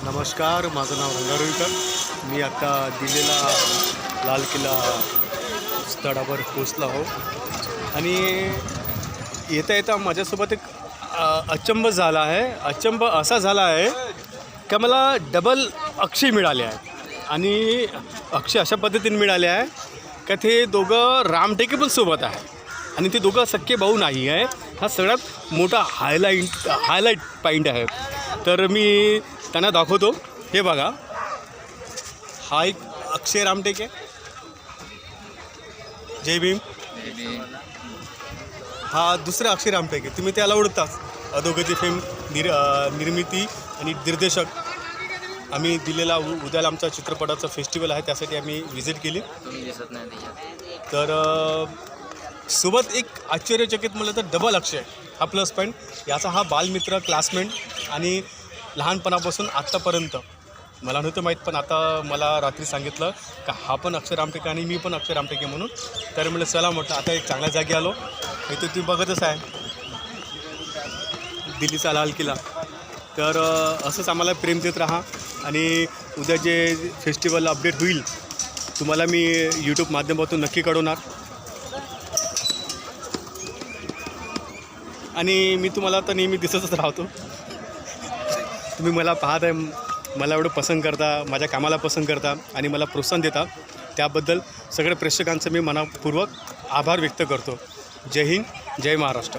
नमस्कार, माझं नाव रंगारुईकर. मी आता दिल्लीला लाल किल्ला स्थळावर पोचलो आहो आणि येता येता माझ्यासोबत एक अचंब झाला आहे. अचंब असा झाला आहे का मला डबल अक्षी मिळाले आहे आणि अक्षय अशा पद्धतीने मिळाले आहे का ते दोघं रामटेके पण सोबत आहे आणि ते दोघं सख्खे भाऊ नाही आहे. हा सगळ्यात मोठा हायलाईट पॉईंट आहे. तर मी त्यांना दाखवतो. हे बघा, हा एक अक्षय रामटेके. जय भीम. हा दुसरा अक्षय रामटेके. तुम्ही त्याला ओळखताच, अधोगती फेम निर्मिती आणि निर्देशक. आम्ही दिलेला उद्याला आमचा चित्रपटाचा फेस्टिवल आहे, त्यासाठी आम्ही व्हिजिट केली. तर सोबत एक आश्चर्यचकित म्हटलं तर डबल अक्षय, हा प्लस पॉईंट. याचा हा बालमित्र, क्लासमेट आणि लहानपणापासून आत्तापर्यंत मला नव्हतं माहीत, पण आता मला रात्री सांगितलं का हा पण अक्षय रामटेके आणि मी पण अक्षय रामटेके म्हणून. तर म्हटलं चला, म्हटलं आता एक चांगल्या जागी आलो. इथे तुम्ही बघतच आहे दिल्लीचा लाल किल्ला. तर असंच आम्हाला प्रेम देत राहा आणि उद्या जे फेस्टिवल अपडेट होईल तुम्हाला मी यूट्यूब माध्यमातून नक्की कळवणार. आणि मी तुम्हाला तर नेहमी दिसतच राहतो. तुम्ही मला पाहत आहे, मला एवढं पसंत करता, माझ्या कामाला पसंत करता आणि मला प्रोत्साहन देता, त्याबद्दल सगळ्या प्रेक्षकांचं मी मनापूर्वक आभार व्यक्त करतो. जय हिंद, जय महाराष्ट्र.